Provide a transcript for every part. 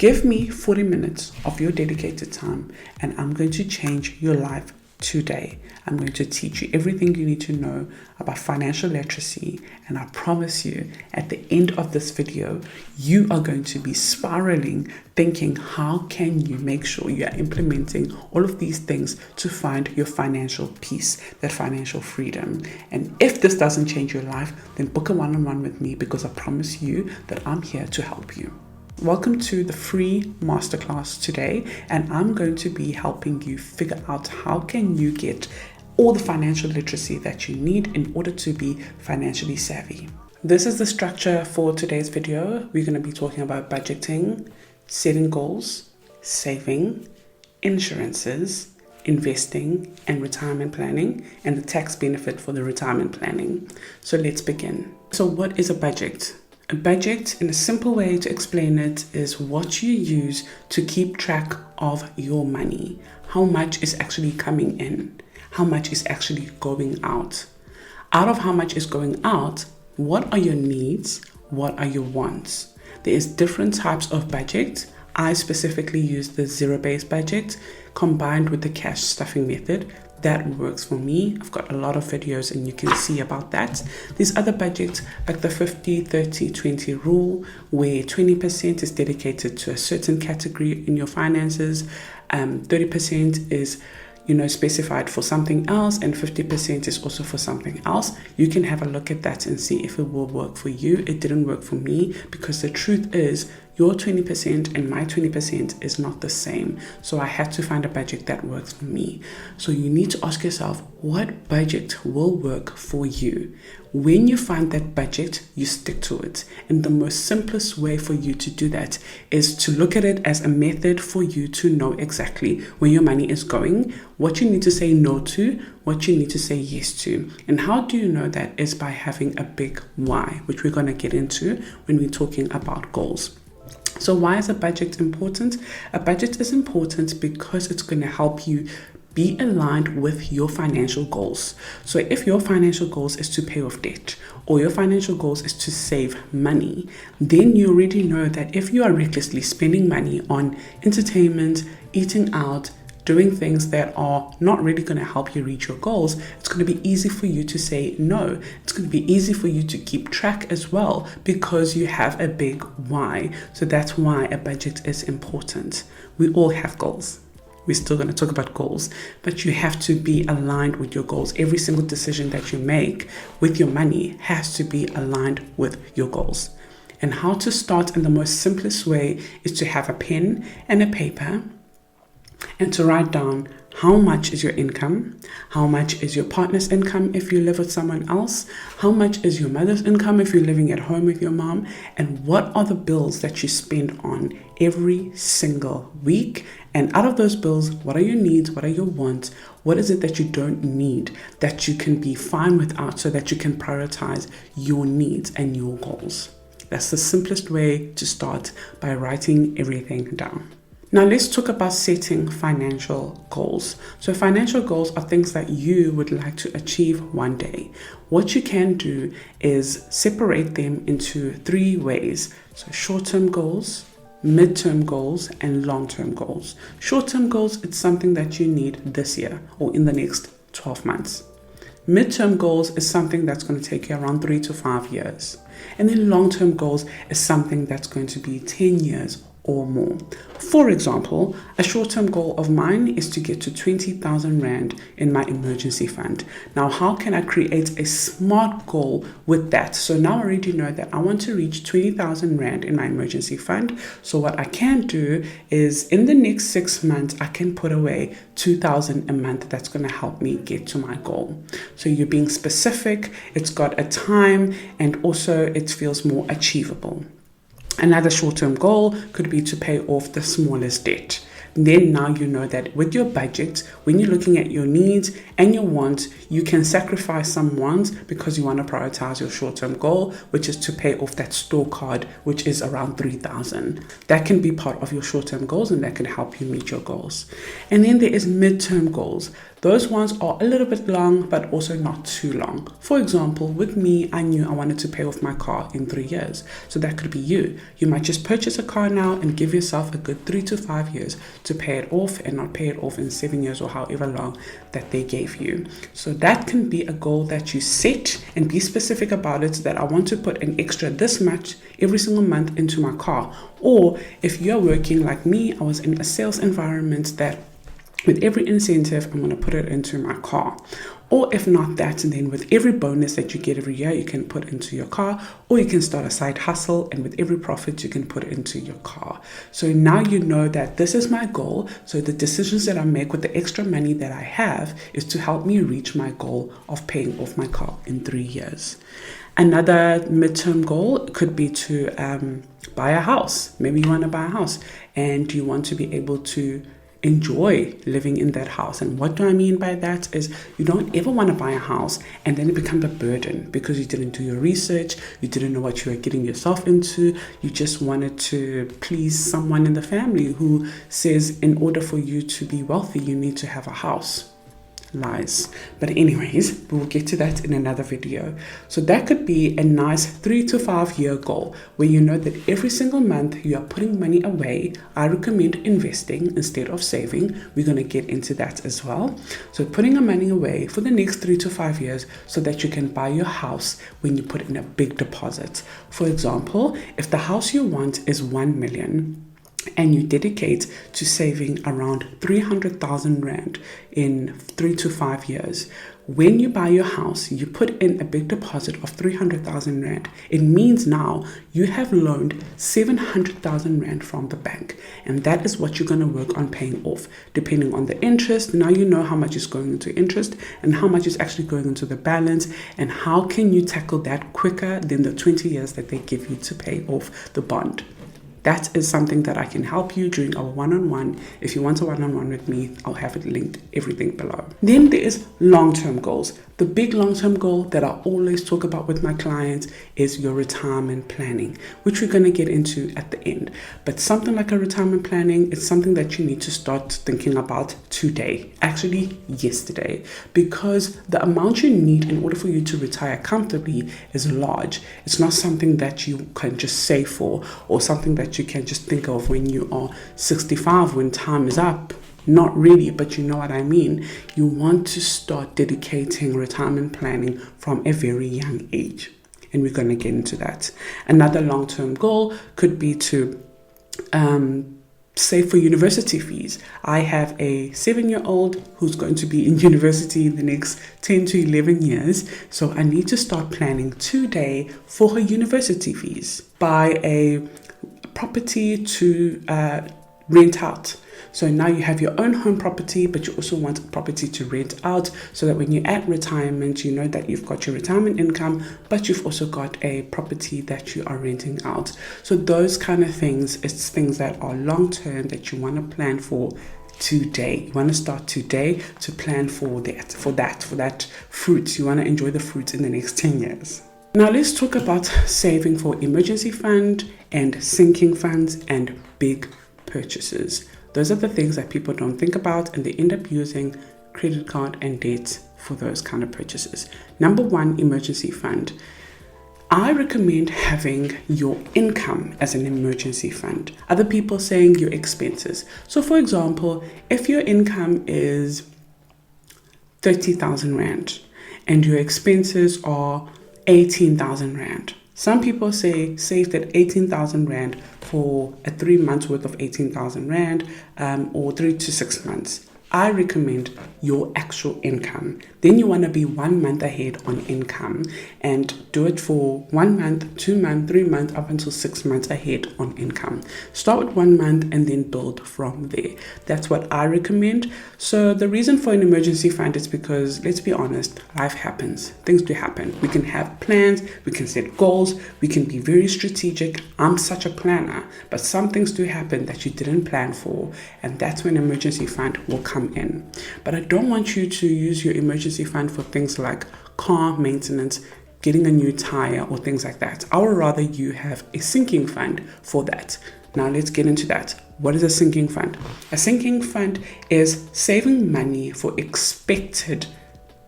Give me 40 minutes of your dedicated time and I'm going to change your life today. I'm going to teach you everything you need to know about financial literacy, and I promise you at the end of this video you are going to be spiraling thinking, how can you make sure you are implementing all of these things to find your financial peace, that financial freedom. And if this doesn't change your life, then book a one-on-one with me, because I promise you that I'm here to help you. Welcome to the free masterclass today, and I'm going to be helping you figure out how can you get all the financial literacy that you need in order to be financially savvy. This is the structure for today's video. We're going to be talking about budgeting, setting goals, saving, insurances, investing, and retirement planning, and the tax benefit for the retirement planning. So let's begin. So what is a budget? A budget, in a simple way to explain it, is what you use to keep track of your money. How much is actually coming in? How much is actually going out? Out of how much is going out, what are your needs? What are your wants? There is different types of budget. I specifically use the zero-based budget combined with the cash stuffing method. That works for me. I've got a lot of videos and you can see about that. These other budgets, like the 50-30-20 rule, where 20% is dedicated to a certain category in your finances, 30% is specified for something else, and 50% is also for something else. You can have a look at that and see if it will work for you. It didn't work for me, because the truth is your 20% and my 20% is not the same. So I had to find a budget that works for me. So you need to ask yourself, what budget will work for you? When you find that budget, you stick to it. And the most simplest way for you to do that is to look at it as a method for you to know exactly where your money is going, what you need to say no to, what you need to say yes to. And how do you know that? Is by having a big why, which we're going to get into when we're talking about goals. So why is a budget important? A budget is important because it's going to help you be aligned with your financial goals. So if your financial goals is to pay off debt, or your financial goals is to save money, then you already know that if you are recklessly spending money on entertainment, eating out, doing things that are not really going to help you reach your goals, it's going to be easy for you to say no. It's going to be easy for you to keep track as well, because you have a big why. So that's why a budget is important. We all have goals. We're still going to talk about goals, but you have to be aligned with your goals. Every single decision that you make with your money has to be aligned with your goals. And how to start in the most simplest way is to have a pen and a paper and to write down how much is your income, how much is your partner's income if you live with someone else, how much is your mother's income if you're living at home with your mom, and what are the bills that you spend on every single week. And out of those bills, what are your needs, what are your wants, what is it that you don't need that you can be fine without, so that you can prioritize your needs and your goals. That's the simplest way to start, by writing everything down. Now let's talk about setting financial goals. So financial goals are things that you would like to achieve one day. What you can do is separate them into three ways. So short-term goals, mid-term goals, and long-term goals. Short-term goals, it's something that you need this year or in the next 12 months. Mid-term goals is something that's going to take you around 3 to 5 years. And then long-term goals is something that's going to be 10 years or more. For example, a short-term goal of mine is to get to 20,000 Rand in my emergency fund. Now, how can I create a smart goal with that? So now I already know that I want to reach 20,000 Rand in my emergency fund. So what I can do is in the next 6 months, I can put away 2,000 a month. That's going to help me get to my goal. So you're being specific, it's got a time, and also it feels more achievable. Another short-term goal could be to pay off the smallest debt. Then now you know that with your budget, when you're looking at your needs and your wants, you can sacrifice some wants because you want to prioritize your short-term goal, which is to pay off that store card, which is around 3,000. That can be part of your short-term goals, and that can help you meet your goals. And then there is midterm goals. Those ones are a little bit long, but also not too long. For example, with me, I knew I wanted to pay off my car in 3 years. So that could be you. You might just purchase a car now and give yourself a good 3 to 5 years to pay it off, and not pay it off in 7 years or however long that they gave you. So that can be a goal that you set, and be specific about it, that I want to put an extra this much every single month into my car. Or if you're working like me, I was in a sales environment that with every incentive, I'm going to put it into my car. Or if not that, then with every bonus that you get every year, you can put into your car, or you can start a side hustle, and with every profit, you can put it into your car. So now you know that this is my goal. So the decisions that I make with the extra money that I have is to help me reach my goal of paying off my car in 3 years. Another midterm goal could be to buy a house. Maybe you want to buy a house and you want to be able to enjoy living in that house. And what do I mean by that is you don't ever want to buy a house and then it becomes a burden because you didn't do your research, you didn't know what you were getting yourself into, you just wanted to please someone in the family who says in order for you to be wealthy, you need to have a house. Lies. But anyways, we'll get to that in another video. So that could be a nice 3 to 5 year goal where you know that every single month you are putting money away. I recommend investing instead of saving. We're going to get into that as well. So putting your money away for the next 3 to 5 years so that you can buy your house when you put in a big deposit. For example, if the house you want is 1 million, and you dedicate to saving around 300,000 Rand in 3 to 5 years. When you buy your house, you put in a big deposit of 300,000 Rand. It means now you have loaned 700,000 Rand from the bank. And that is what you're going to work on paying off. Depending on the interest, now you know how much is going into interest and how much is actually going into the balance, and how can you tackle that quicker than the 20 years that they give you to pay off the bond. That is something that I can help you during our one-on-one. If you want a one-on-one with me, I'll have it linked, everything below. Then there is long-term goals. The big long-term goal that I always talk about with my clients is your retirement planning, which we're going to get into at the end. But something like a retirement planning is something that you need to start thinking about today, actually yesterday, because the amount you need in order for you to retire comfortably is large. It's not something that you can just save for, or something that you can just think of when you are 65, when time is up. Not really, but you know what I mean. You want to start dedicating retirement planning from a very young age. And we're going to get into that. Another long-term goal could be to save for university fees. I have a 7-year-old who's going to be in university in the next 10 to 11 years. So I need to start planning today for her university fees. Buy a property to rent out. So now you have your own home property, but you also want a property to rent out, so that when you're at retirement, you know that you've got your retirement income, but you've also got a property that you are renting out. So those kind of things, it's things that are long term that you want to plan for today. You want to start today to plan for that fruit. You want to enjoy the fruit in the next 10 years. Now let's talk about saving for emergency fund and sinking funds and big purchases. Those are the things that people don't think about, and they end up using credit card and debt for those kind of purchases. Number one, emergency fund. I recommend having your income as an emergency fund. Other people saying your expenses. So for example, if your income is 30,000 Rand and your expenses are 18,000 Rand. Some people say save that 18,000 Rand for a 3 months worth of 18,000 Rand, or 3 to 6 months. I recommend your actual income. Then you want to be 1 month ahead on income and do it for 1 month, 2 months, 3 months, up until 6 months ahead on income. Start with 1 month and then build from there. That's what I recommend. So the reason for an emergency fund is because, let's be honest, life happens. Things do happen. We can have plans, we can set goals, we can be very strategic. I'm such a planner, but some things do happen that you didn't plan for, and that's when emergency fund will come in. But I don't want you to use your emergency fund for things like car maintenance, getting a new tire, or things like that. I would rather you have a sinking fund for that. Now let's get into that. What is a sinking fund? A sinking fund is saving money for expected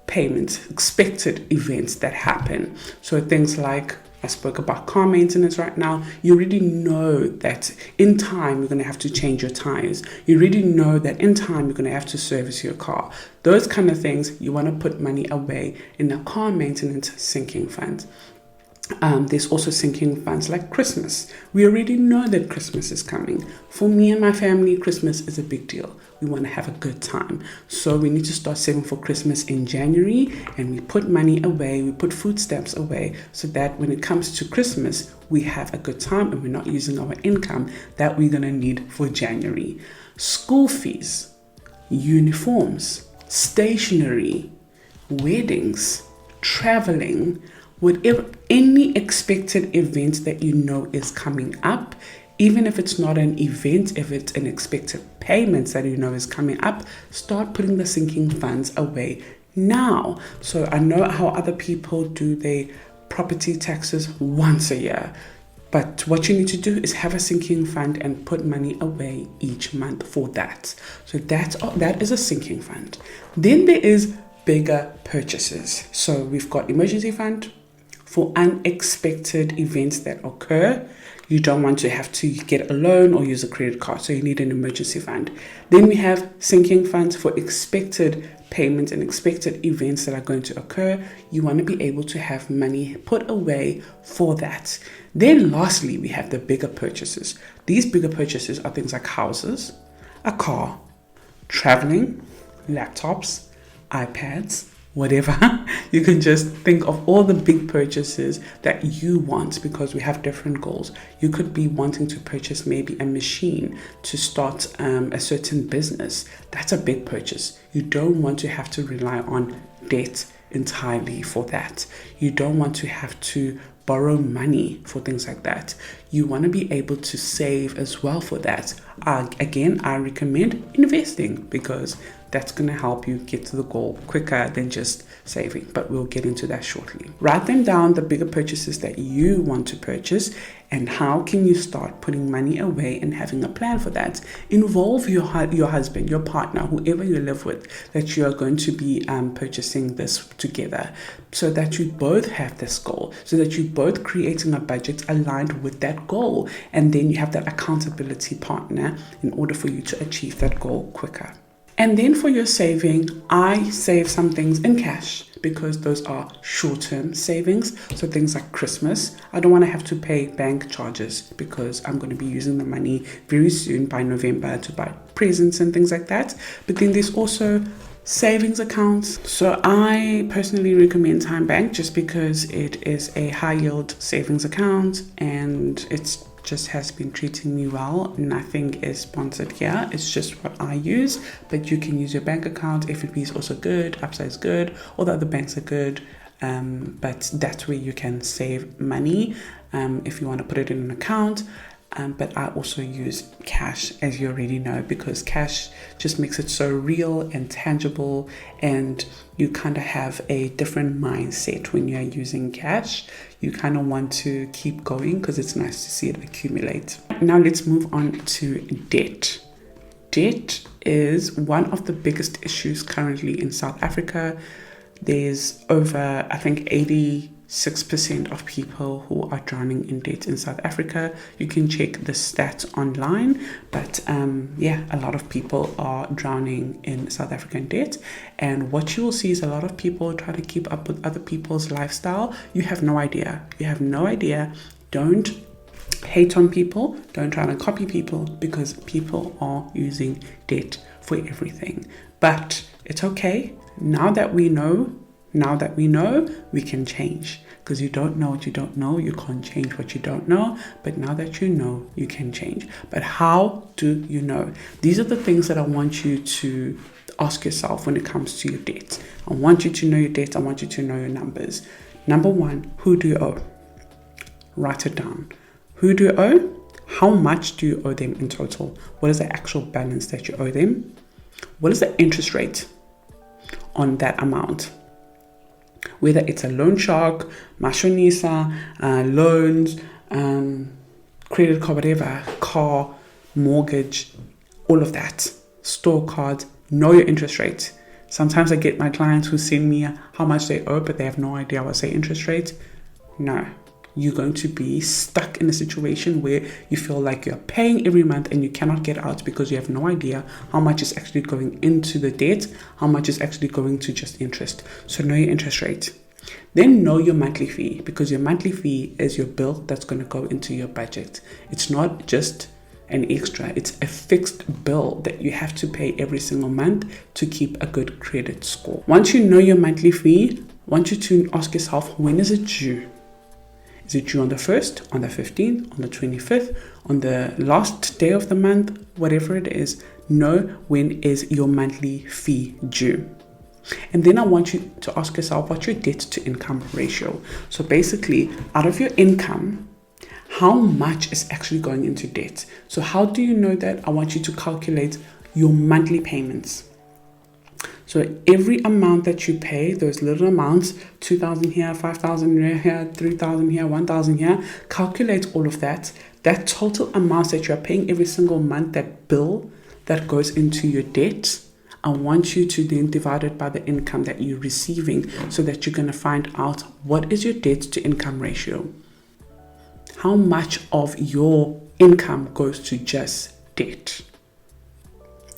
payments, expected events that happen. So things like, I spoke about car maintenance right now. You already know that in time you're going to have to change your tires. You already know that in time you're going to have to service your car. Those kind of things, you want to put money away in a car maintenance sinking fund. There's also sinking funds like Christmas. We already know that Christmas is coming. For me and my family, Christmas is a big deal. We want to have a good time. So we need to start saving for Christmas in January, and we put money away, we put food stamps away, so that when it comes to Christmas, we have a good time and we're not using our income that we're going to need for January. School fees, uniforms, stationery, weddings, traveling, whatever, any expected event that you know is coming up, even if it's not an event, if it's an expected payment that you know is coming up, start putting the sinking funds away now. So I know how other people do their property taxes once a year, but what you need to do is have a sinking fund and put money away each month for that. So that is a sinking fund. Then there is bigger purchases. So we've got emergency fund for unexpected events that occur. You don't want to have to get a loan or use a credit card, so you need an emergency fund. Then we have sinking funds for expected payments and expected events that are going to occur. You want to be able to have money put away for that. Then lastly, we have the bigger purchases. These bigger purchases are things like houses, a car, traveling, laptops, iPads, whatever. You can just think of all the big purchases that you want, because we have different goals. You could be wanting to purchase maybe a machine to start a certain business. That's a big purchase. You don't want to have to rely on debt entirely for that. You don't want to have to borrow money for things like that. You want to be able to save as well for that. Again, I recommend investing, because that's going to help you get to the goal quicker than just saving, but we'll get into that shortly. Write them down, the bigger purchases that you want to purchase, and how can you start putting money away and having a plan for that. Involve your husband, your partner, whoever you live with, that you are going to be purchasing this together, so that you both have this goal, so that you both creating a budget aligned with that goal, and then you have that accountability partner in order for you to achieve that goal quicker. And then for your saving, I save some things in cash, because those are short-term savings. So things like Christmas, I don't want to have to pay bank charges, because I'm going to be using the money very soon by November to buy presents and things like that. But then there's also savings accounts. So I personally recommend Time Bank, just because it is a high yield savings account, and it's just has been treating me well. Nothing is sponsored here, it's just what I use, but you can use your bank account. FNB is also good, Absa is good, all the other banks are good, but that's where you can save money if you want to put it in an account. But I also use cash, as you already know, because cash just makes it so real and tangible, and you kind of have a different mindset when you're using cash. You kind of want to keep going, because it's nice to see it accumulate. Now let's move on to debt. Debt is one of the biggest issues currently in South Africa. There's over, I think, 86% of people who are drowning in debt in South Africa. You can check the stats online, but a lot of people are drowning in South African debt. And what you will see is a lot of people try to keep up with other people's lifestyle. You have no idea. Don't hate on people, don't try to copy people, because people are using debt for everything. But it's okay. Now that we know, we can change. Because you don't know what you don't know, you can't change what you don't know. But now that you know, you can change. But how do you know? These are the things that I want you to ask yourself when it comes to your debt. I want you to know your debt. I want you to know your numbers. Number one, who do you owe? Write it down. Who do you owe? How much do you owe them in total? What is the actual balance that you owe them? What is the interest rate on that amount? Whether it's a loan shark, mashonisa, loans, credit card, whatever, car, mortgage, all of that, store cards, know your interest rate. Sometimes I get my clients who send me how much they owe, but they have no idea what's their interest rate. No, you're going to be stuck in a situation where you feel like you're paying every month and you cannot get out because you have no idea how much is actually going into the debt, how much is actually going to just interest. So know your interest rate. Then know your monthly fee, because your monthly fee is your bill that's going to go into your budget. It's not just an extra, it's a fixed bill that you have to pay every single month to keep a good credit score. Once you know your monthly fee, I want you to ask yourself, when is it due? Is it due on the 1st, on the 15th, on the 25th, on the last day of the month, whatever it is? Know when is your monthly fee due. And then I want you to ask yourself, what's your debt to income ratio? So basically, out of your income, how much is actually going into debt? So how do you know that? I want you to calculate your monthly payments. So every amount that you pay, those little amounts, 2,000 here, 5,000 here, 3,000 here, 1,000 here, calculate all of that. That total amount that you're paying every single month, that bill that goes into your debt, I want you to then divide it by the income that you're receiving, so that you're going to find out what is your debt to income ratio. How much of your income goes to just debt?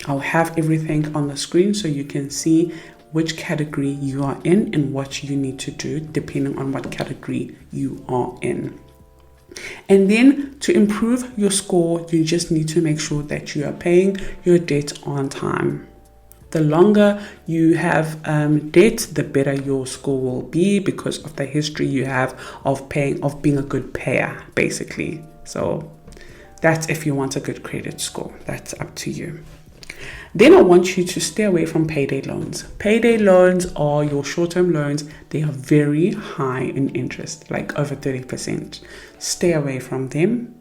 I'll have everything on the screen so you can see which category you are in and what you need to do depending on what category you are in. And then to improve your score, you just need to make sure that you are paying your debt on time. The longer you have debt, the better your score will be, because of the history you have of being a good payer, basically. So that's if you want a good credit score. That's up to you. Then I want you to stay away from payday loans. Payday loans are your short-term loans. They are very high in interest, like over 30%. Stay away from them.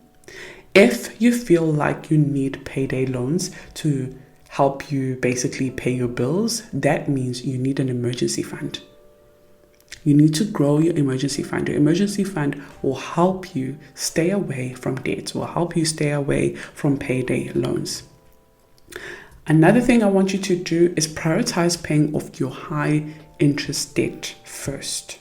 If you feel like you need payday loans to help you basically pay your bills, that means you need an emergency fund. You need to grow your emergency fund. Your emergency fund will help you stay away from debts, will help you stay away from payday loans. Another thing I want you to do is prioritize paying off your high interest debt first.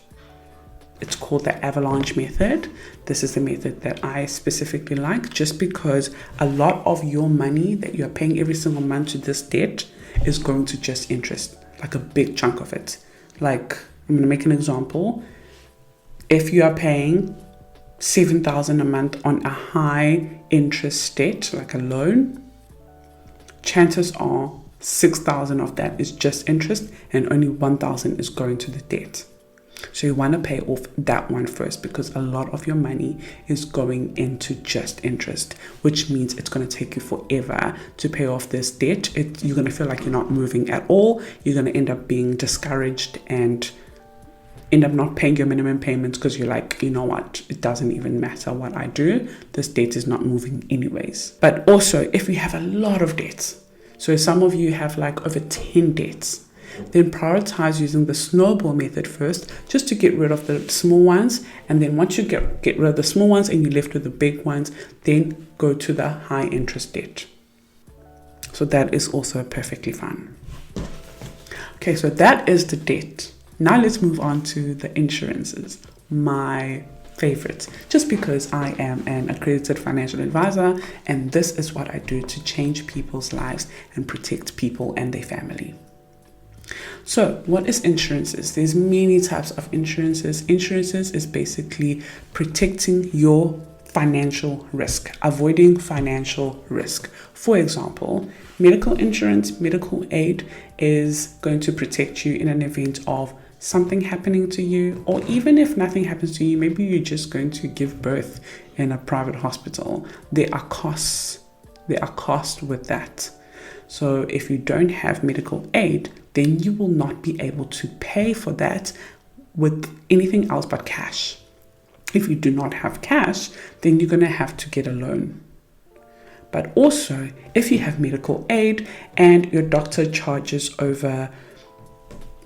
It's called the avalanche method. This is the method that I specifically like, just because a lot of your money that you're paying every single month to this debt is going to just interest, like a big chunk of it. Like, I'm going to make an example. If you are paying 7,000 a month on a high interest debt, like a loan, chances are 6,000 of that is just interest and only 1,000 is going to the debt. So you want to pay off that one first, because a lot of your money is going into just interest, which means it's going to take you forever to pay off this debt. You're going to feel like you're not moving at all. You're going to end up being discouraged and end up not paying your minimum payments, because you're like, you know what, it doesn't even matter what I do. This debt is not moving anyways. But also, if you have a lot of debts, so some of you have like over 10 debts, then prioritize using the snowball method first, just to get rid of the small ones. And then once you get rid of the small ones and you're left with the big ones, then go to the high interest debt. So that is also perfectly fine. Okay, so that is the debt. Now let's move on to the insurances, my favorite, just because I am an accredited financial advisor, and this is what I do to change people's lives and protect people and their family. So what is insurances? There's many types of insurances. Insurances is basically protecting your financial risk, avoiding financial risk. For example, medical insurance, medical aid is going to protect you in an event of something happening to you, or even if nothing happens to you, maybe you're just going to give birth in a private hospital. There are costs with that. So if you don't have medical aid, then you will not be able to pay for that with anything else but cash. If you do not have cash, then you're going to have to get a loan. But also, if you have medical aid and your doctor charges over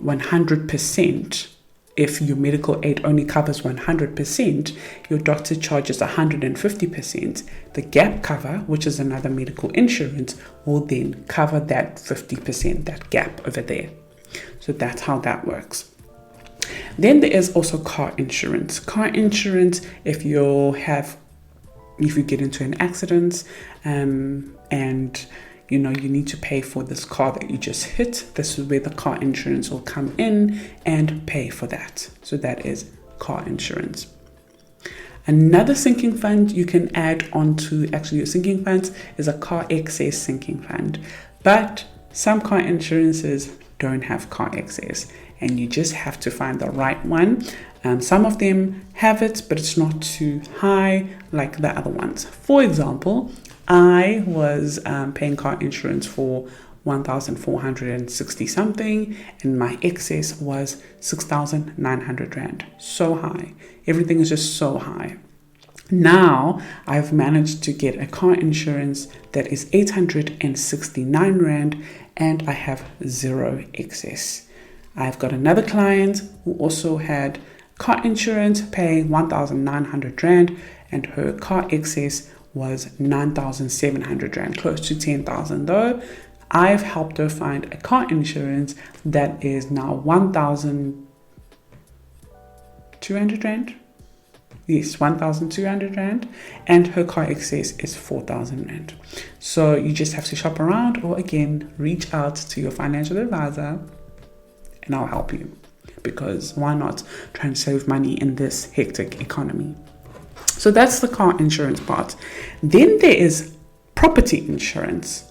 100%, if your medical aid only covers 100%, your doctor charges 150%. The gap cover, which is another medical insurance, will then cover that 50%, that gap over there. So that's how that works. Then there is also car insurance. Car insurance, if you get into an accident and you need to pay for this car that you just hit, this is where the car insurance will come in and pay for that. So that is car insurance. Another sinking fund you can add onto your sinking funds is a car excess sinking fund. But some car insurances don't have car excess, and you just have to find the right one. Some of them have it, but it's not too high like the other ones. For example, I was paying car insurance for 1,460 something, and my excess was 6,900 Rand. So high. Everything is just so high. Now I've managed to get a car insurance that is 869 Rand, and I have zero excess. I've got another client who also had car insurance paying 1,900 Rand, and her car excess was 9,700 Rand, close to 10,000 though. I've helped her find a car insurance that is now 1,200 Rand. Yes, 1,200 Rand, and her car excess is 4,000 Rand. So you just have to shop around, or again, reach out to your financial advisor and I'll help you, because why not try and save money in this hectic economy? So that's the car insurance part. Then there is property insurance,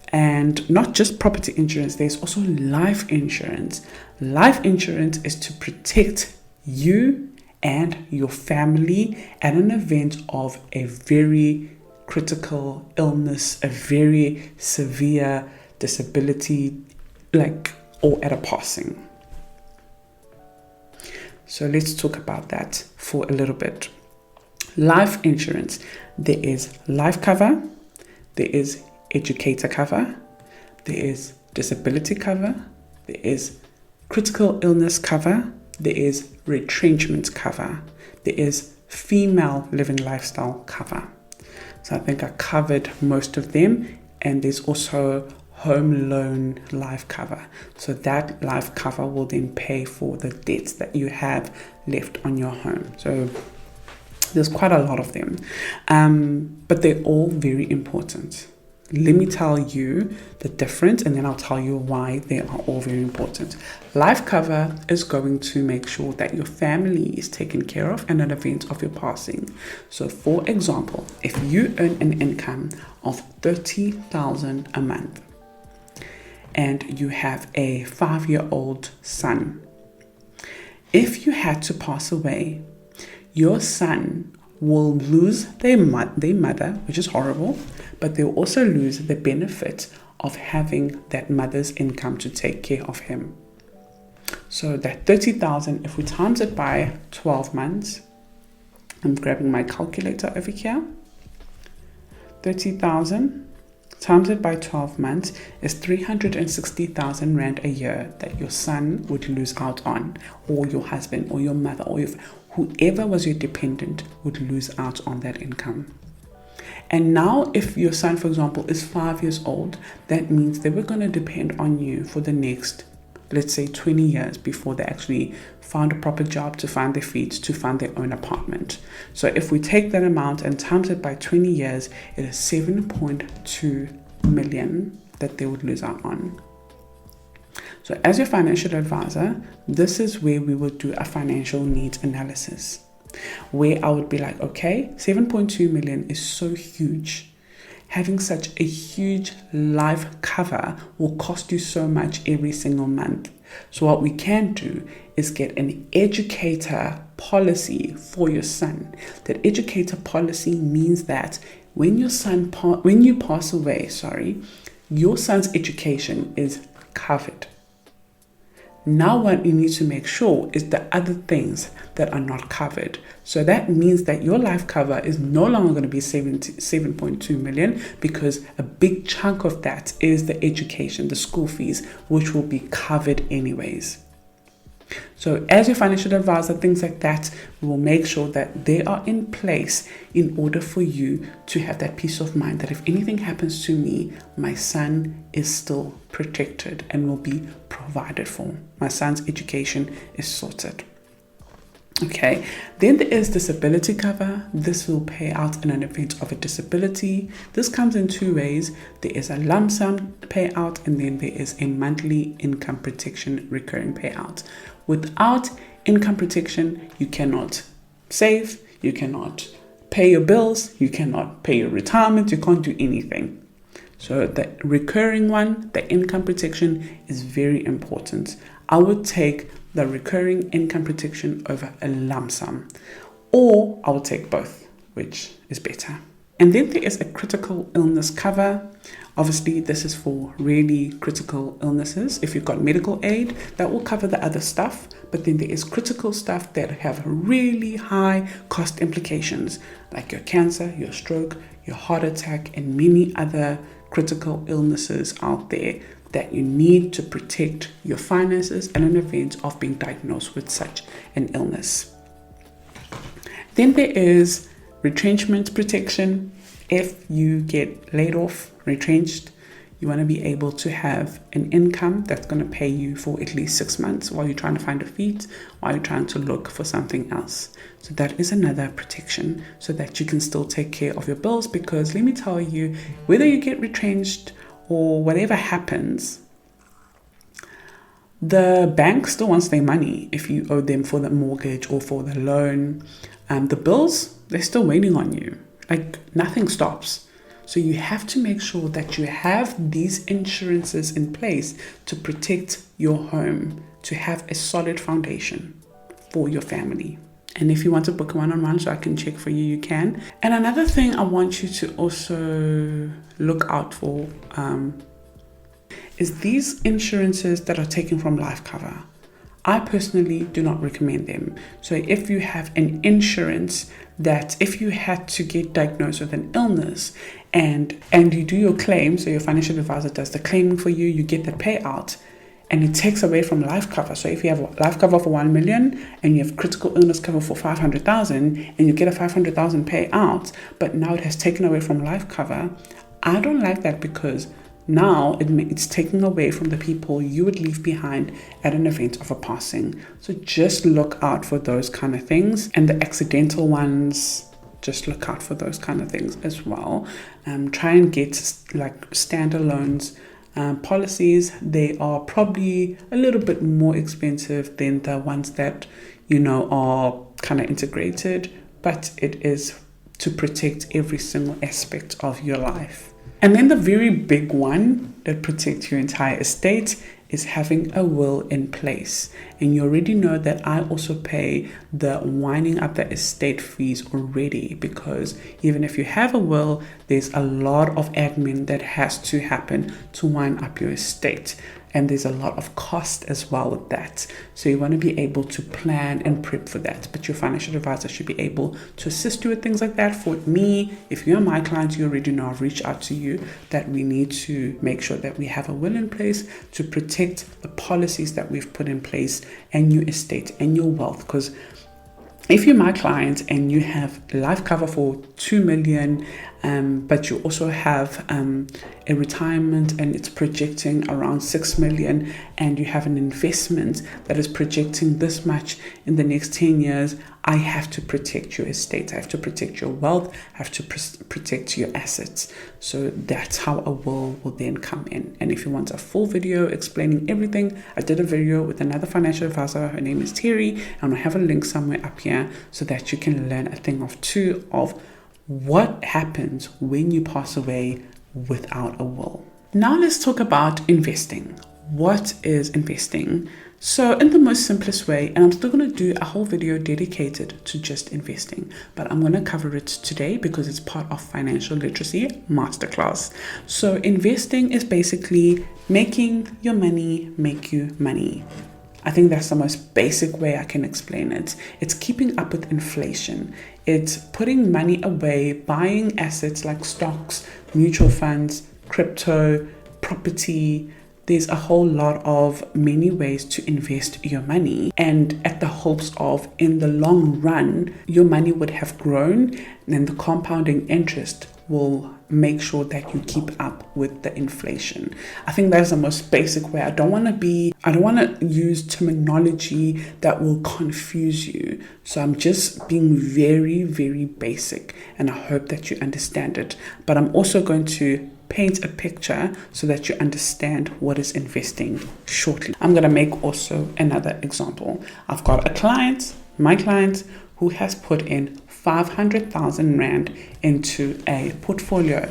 and not just property insurance, there's also life insurance. Life insurance is to protect you and your family at an event of a very critical illness, a very severe disability, or at a passing. So let's talk about that for a little bit. Life insurance, there is life cover, there is educator cover, there is disability cover, there is critical illness cover, there is retrenchment cover, there is female living lifestyle cover. So I think I covered most of them, and there's also home loan life cover. So that life cover will then pay for the debts that you have left on your home. So there's quite a lot of them, but they're all very important. Let me tell you the difference, and then I'll tell you why they are all very important. Life cover is going to make sure that your family is taken care of in an event of your passing. So for example, if you earn an income of 30,000 a month and you have a 5-year-old son, if you had to pass away, your son will lose their mother, which is horrible, but they'll also lose the benefit of having that mother's income to take care of him. So that 30,000, if we times it by 12 months, I'm grabbing my calculator over here, 30,000 times it by 12 months is 360,000 Rand a year that your son would lose out on, or your husband, or your mother, or whoever was your dependent would lose out on that income. And now if your son, for example, is 5 years old, that means they were going to depend on you for the next, let's say, 20 years before they actually found a proper job, to find their feet, to find their own apartment. So if we take that amount and times it by 20 years, it is 7.2 million that they would lose out on. So as your financial advisor, this is where we would do a financial needs analysis. where I would be like, okay, 7.2 million is so huge. Having such a huge life cover will cost you so much every single month. So what we can do is get an educator policy for your son. That educator policy means that when you pass away, your son's education is covered. Now what you need to make sure is the other things that are not covered. So that means that your life cover is no longer going to be 7.2 million, because a big chunk of that is the education, the school fees, which will be covered anyways. So as your financial advisor, things like that, we will make sure that they are in place in order for you to have that peace of mind that if anything happens to me, my son is still protected and will be provided for. My son's education is sorted. Okay, then there is disability cover. This will pay out in an event of a disability. This comes in two ways. There is a lump sum payout, and then there is a monthly income protection recurring payout. Without income protection, you cannot save, you cannot pay your bills, you cannot pay your retirement, you can't do anything. So the recurring one, the income protection, is very important. I would take the recurring income protection over a lump sum, or I will take both, which is better. And then there is a critical illness cover. Obviously, this is for really critical illnesses. If you've got medical aid, that will cover the other stuff. But then there is critical stuff that have really high cost implications, like your cancer, your stroke, your heart attack, and many other critical illnesses out there that you need to protect your finances in an event of being diagnosed with such an illness. Then there is retrenchment protection. If you get laid off, retrenched, you want to be able to have an income that's going to pay you for at least 6 months while you're trying to find a feed, while you're trying to look for something else. So that is another protection so that you can still take care of your bills, because let me tell you, whether you get retrenched or whatever happens, the bank still wants their money if you owe them for the mortgage or for the loan. The bills, they're still waiting on you. Like, nothing stops. So you have to make sure that you have these insurances in place to protect your home, to have a solid foundation for your family. And if you want to book a one-on-one so I can check for you, you can. And another thing I want you to also look out for is these insurances that are taken from life cover. I personally do not recommend them. So if you have an insurance that if you had to get diagnosed with an illness and you do your claim, so your financial advisor does the claiming for you, you get the payout, and it takes away from life cover. So if you have life cover for 1 million and you have critical illness cover for 500,000 and you get a 500,000 payout, but now it has taken away from life cover, I don't like that, because now it's taking away from the people you would leave behind at an event of a passing. So just look out for those kind of things, and the accidental ones, just look out for those kind of things as well. Try and get like standalones policies. They are probably a little bit more expensive than the ones that are kind of integrated, but it is to protect every single aspect of your life. And then the very big one that protects your entire estate is having a will in place. And you already know that I also pay the winding up the estate fees already, because even if you have a will, there's a lot of admin that has to happen to wind up your estate. And there's a lot of cost as well with that. So you want to be able to plan and prep for that. But your financial advisor should be able to assist you with things like that. For me, if you're my client, you already know I've reached out to you that we need to make sure that we have a will in place to protect the policies that we've put in place and your estate and your wealth. Because if you're my client and you have life cover for 2 million, but you also have a retirement and it's projecting around 6 million, and you have an investment that is projecting this much in the next 10 years, I have to protect your estate. I have to protect your wealth. I have to protect your assets. So that's how a will then come in. And if you want a full video explaining everything, I did a video with another financial advisor. Her name is Terry, and I have a link somewhere up here so that you can learn a thing or two of what happens when you pass away without a will. Now let's talk about investing. What is investing? So in the most simplest way, and I'm still going to do a whole video dedicated to just investing, but I'm going to cover it today because it's part of Financial Literacy Masterclass. So investing is basically making your money make you money. I think that's the most basic way I can explain it. It's keeping up with inflation. It's putting money away, buying assets like stocks, mutual funds, crypto, property. There's a whole lot of many ways to invest your money, and at the hopes of in the long run, your money would have grown, and the compounding interest will make sure that you keep up with the inflation. I think that's the most basic way. I don't want to use terminology that will confuse you. So I'm just being very, very basic, and I hope that you understand it. But I'm also going to paint a picture so that you understand what is investing shortly. I'm going to make also another example. I've got a client, my client, who has put in 500,000 Rand into a portfolio.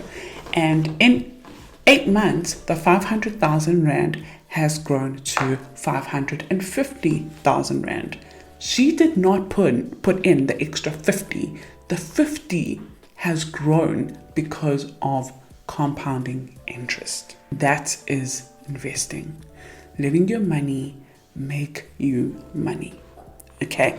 And in 8 months, the 500,000 Rand has grown to 550,000 Rand. She did not put in the extra 50. The 50 has grown because of compounding interest. That is investing. Letting your money make you money. Okay.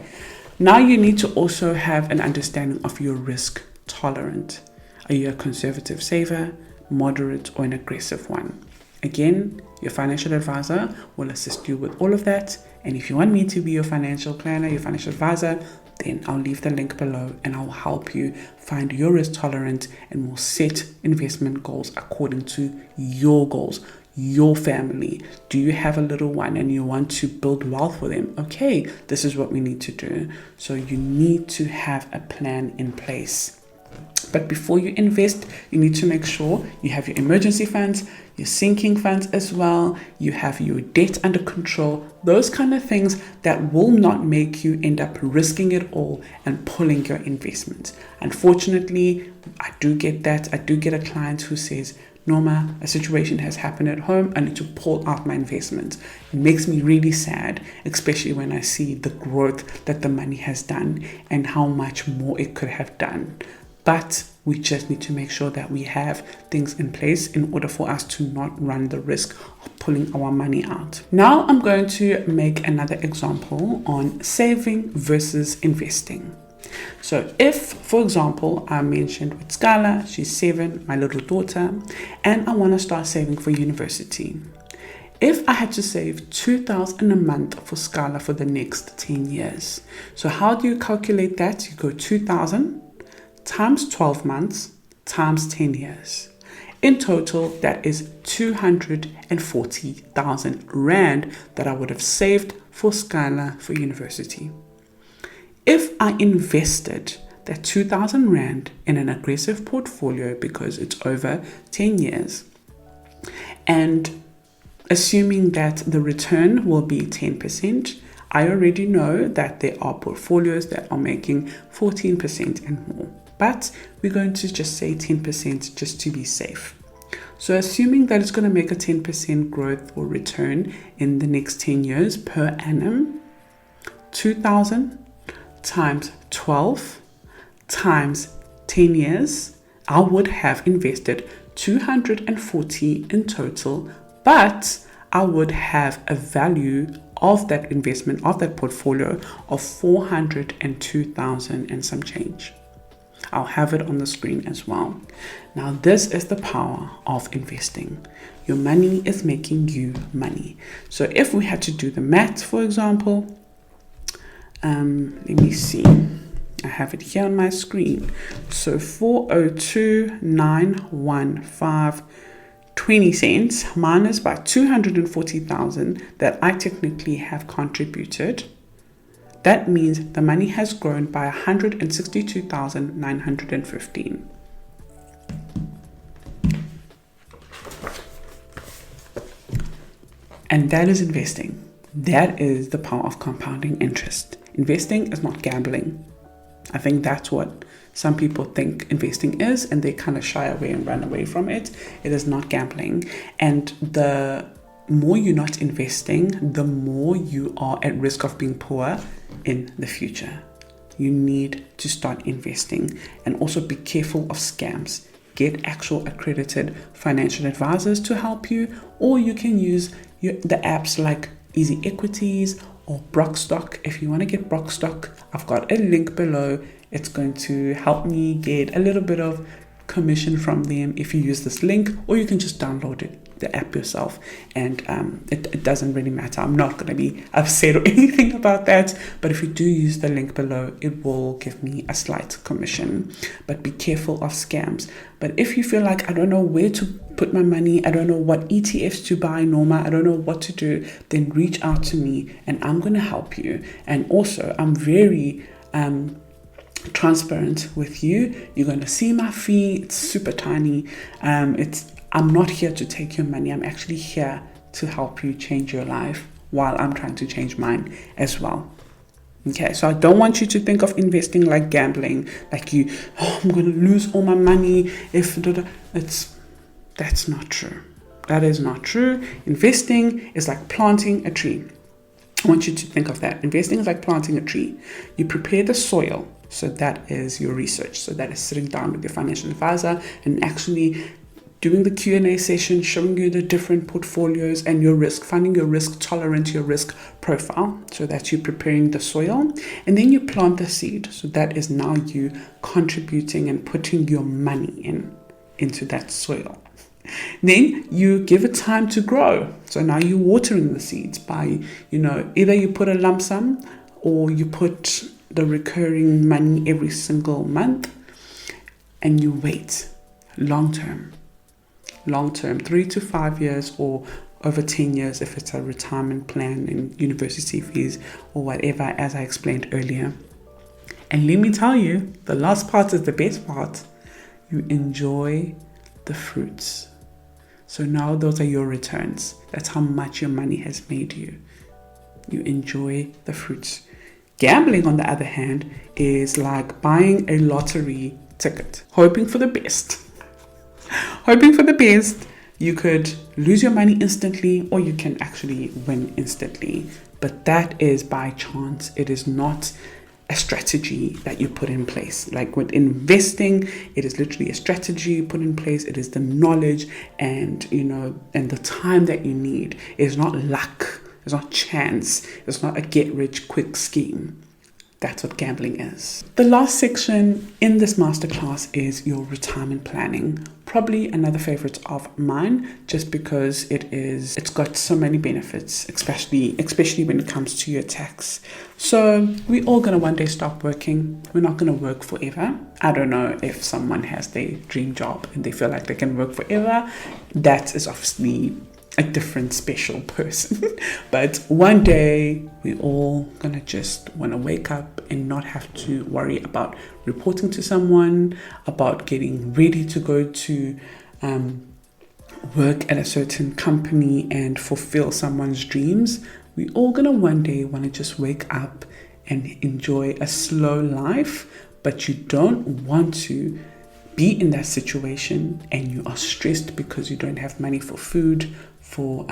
Now you need to also have an understanding of your risk tolerance. Are you a conservative saver, moderate, or an aggressive one? Again, your financial advisor will assist you with all of that. And if you want me to be your financial planner, your financial advisor, then I'll leave the link below and I'll help you find your risk tolerance, and we'll set investment goals according to your goals, your family. Do you have a little one and you want to build wealth for them? Okay, this is what we need to do. So you need to have a plan in place. But before you invest, you need to make sure you have your emergency funds, your sinking funds as well. You have your debt under control, those kind of things that will not make you end up risking it all and pulling your investments. Unfortunately, I do get that. I do get a client who says, Norma, a situation has happened at home. I need to pull out my investments. It makes me really sad, especially when I see the growth that the money has done and how much more it could have done. But we just need to make sure that we have things in place in order for us to not run the risk of pulling our money out. Now I'm going to make another example on saving versus investing. So if, for example, I mentioned with Scala, she's 7, my little daughter, and I want to start saving for university. If I had to save 2,000 a month for Scala for the next 10 years. So how do you calculate that? You go 2,000 times 12 months times 10 years. In total, that is 240,000 Rand that I would have saved for Scala for university. If I invested that 2,000 Rand in an aggressive portfolio because it's over 10 years, and assuming that the return will be 10%, I already know that there are portfolios that are making 14% and more. But we're going to just say 10% just to be safe. So assuming that it's going to make a 10% growth or return in the next 10 years per annum, 2,000 times 12 times 10 years, I would have invested 240 in total, but I would have a value of that investment, of that portfolio, of 402,000 and some change. I'll have it on the screen as well. Now, this is the power of investing. Your money is making you money. So if we had to do the math, for example, let me see. I have it here on my screen. So 402,915.20 cents minus by 240,000 that I technically have contributed. That means the money has grown by 162,915. And that is investing. That is the power of compounding interest. Investing is not gambling. I think that's what some people think investing is, and they kind of shy away and run away from it. It is not gambling. And the more you're not investing, the more you are at risk of being poor in the future. You need to start investing, and also be careful of scams. Get actual accredited financial advisors to help you, or you can use the apps like Easy Equities or Brockstock. If you want to get Brockstock, I've got a link below. It's going to help me get a little bit of commission from them if you use this link, or you can just download the app yourself, and it doesn't really matter. I'm not going to be upset or anything about that, but if you do use the link below, it will give me a slight commission. But be careful of scams. But if you feel like, I don't know where to put my money, I don't know what ETFs to buy, Norma, I don't know what to do, then reach out to me and I'm going to help you. And also, I'm very transparent with you. You're going to see my fee. It's super tiny. I'm not here to take your money. I'm actually here to help you change your life while I'm trying to change mine as well. Okay, so I don't want you to think of investing like gambling, like I'm going to lose all my money that's not true. That is not true. Investing is like planting a tree. I want you to think of that. Investing is like planting a tree. You prepare the soil. So that is your research. So that is sitting down with your financial advisor and actually doing the Q&A session, showing you the different portfolios and your risk, finding your risk tolerance, your risk profile, so that you're preparing the soil. And then you plant the seed. So that is now you contributing and putting your money into that soil. Then you give it time to grow. So now you're watering the seeds by, either you put a lump sum or you put the recurring money every single month, and you wait long term, 3 to 5 years, or over 10 years if it's a retirement plan and university fees or whatever, as I explained earlier. And let me tell you, the last part is the best part. You enjoy the fruits. So now those are your returns. That's how much your money has made you. You enjoy the fruits. Gambling, on the other hand, is like buying a lottery ticket, hoping for the best. Hoping for the best. You could lose your money instantly, or you can actually win instantly. But that is by chance. It is not a strategy that you put in place. Like with investing, it is literally a strategy you put in place. It is the knowledge and the time that you need. It is not luck. It's not chance. It's not a get-rich-quick scheme. That's what gambling is. The last section in this masterclass is your retirement planning. Probably another favorite of mine, just because it's got so many benefits, especially when it comes to your tax. So we're all gonna one day stop working. We're not gonna work forever. I don't know if someone has their dream job and they feel like they can work forever. That is obviously a different special person. But one day we all gonna just want to wake up and not have to worry about reporting to someone, about getting ready to go to work at a certain company and fulfill someone's dreams. We all gonna one day want to just wake up and enjoy a slow life, but you don't want to be in that situation and you are stressed because you don't have money for food, for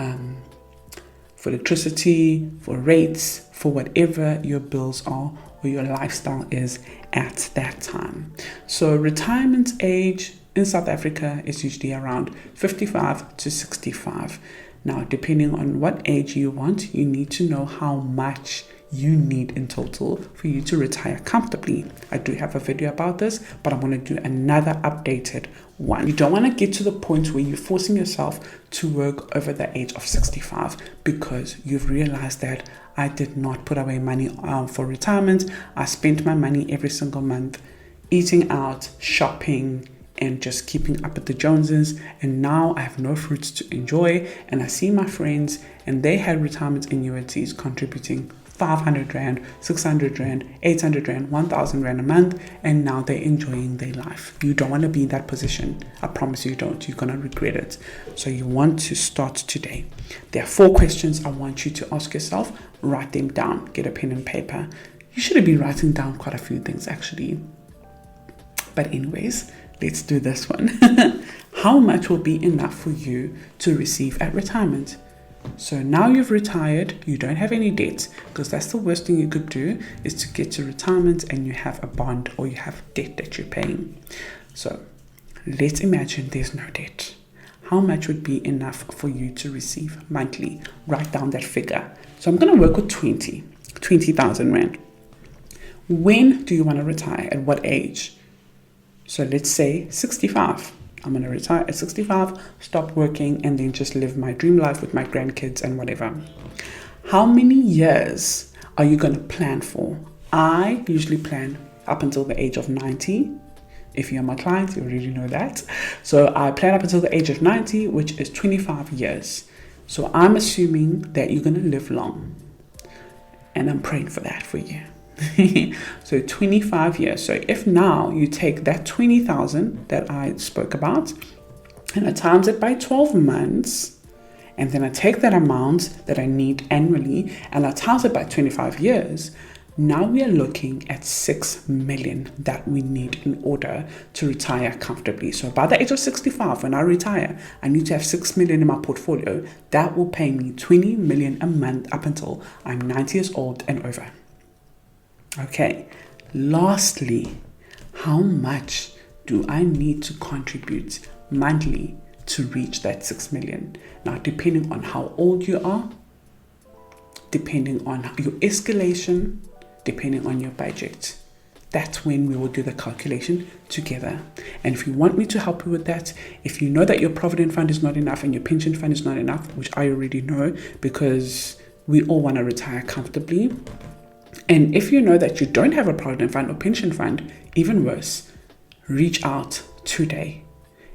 electricity, for rates, for whatever your bills are or your lifestyle is at that time. So retirement age in South Africa is usually around 55 to 65. Now, depending on what age you want, you need to know how much you need in total for you to retire comfortably. I do have a video about this, but I'm going to do another updated one. You don't want to get to the point where you're forcing yourself to work over the age of 65 because you've realized that I did not put away money for retirement. I spent my money every single month eating out, shopping, and just keeping up with the Joneses, and now I have no fruits to enjoy. And I see my friends and they had retirement annuities contributing 500 Rand, 600 Rand, 800 Rand, 1,000 Rand a month, and now they're enjoying their life. You don't want to be in that position. I promise you don't. You're going to regret it. So you want to start today. There are 4 questions I want you to ask yourself. Write them down. Get a pen and paper. You should be writing down quite a few things actually. But anyways, let's do this one. How much will be enough for you to receive at retirement? So now you've retired, you don't have any debts, because that's the worst thing you could do, is to get to retirement and you have a bond or you have debt that you're paying. So let's imagine there's no debt. How much would be enough for you to receive monthly? Write down that figure. So I'm going to work with 20,000 Rand. When do you want to retire? At what age? So let's say 65. I'm going to retire at 65, stop working, and then just live my dream life with my grandkids and whatever. How many years are you going to plan for? I usually plan up until the age of 90. If you're my client, you already know that. So I plan up until the age of 90, which is 25 years. So I'm assuming that you're going to live long. And I'm praying for that for you. So 25 years. So if now you take that 20,000 that I spoke about and I times it by 12 months, and then I take that amount that I need annually and I times it by 25 years, now we are looking at 6 million that we need in order to retire comfortably. So by the age of 65, when I retire, I need to have 6 million in my portfolio. That will pay me 20 million a month up until I'm 90 years old and over. Okay, lastly, how much do I need to contribute monthly to reach that 6 million? Now, depending on how old you are, depending on your escalation, depending on your budget, that's when we will do the calculation together. And if you want me to help you with that, if you know that your provident fund is not enough and your pension fund is not enough, which I already know because we all want to retire comfortably, and if you know that you don't have a provident fund or pension fund, even worse, reach out today.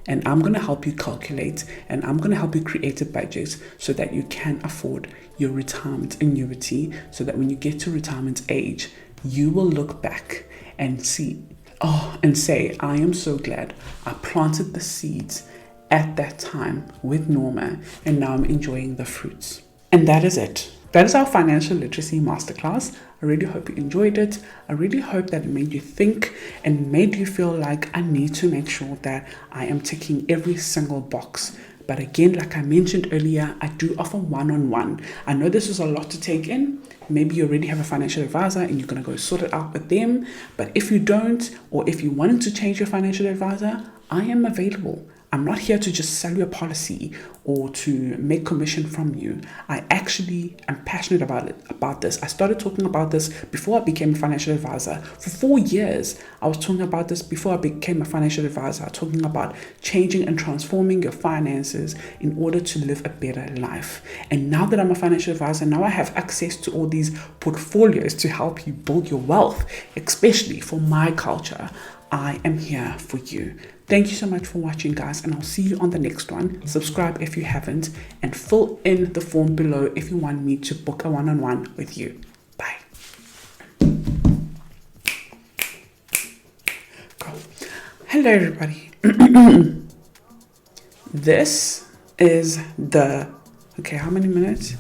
And I'm going to help you calculate and I'm going to help you create a budget so that you can afford your retirement annuity, so that when you get to retirement age, you will look back and see, and say, I am so glad I planted the seeds at that time with Norma and now I'm enjoying the fruits. And that is it. That is our financial literacy masterclass. I really hope you enjoyed it. I really hope that it made you think and made you feel like I need to make sure that I am ticking every single box. But again, like I mentioned earlier, I do offer one-on-one. I know this is a lot to take in. Maybe you already have a financial advisor and you're going to go sort it out with them. But if you don't, or if you wanted to change your financial advisor, I am available. I'm not here to just sell you a policy or to make commission from you. I actually am passionate about this. I started talking about this before I became a financial advisor. For 4 years, I was talking about this before I became a financial advisor, talking about changing and transforming your finances in order to live a better life. And now that I'm a financial advisor, now I have access to all these portfolios to help you build your wealth, especially for my culture. I am here for you. Thank you so much for watching, guys, and I'll see you on the next one. Subscribe if you haven't, and fill in the form below if you want me to book a one-on-one with you. Bye. Go. Hello, everybody. This is the... Okay, how many minutes?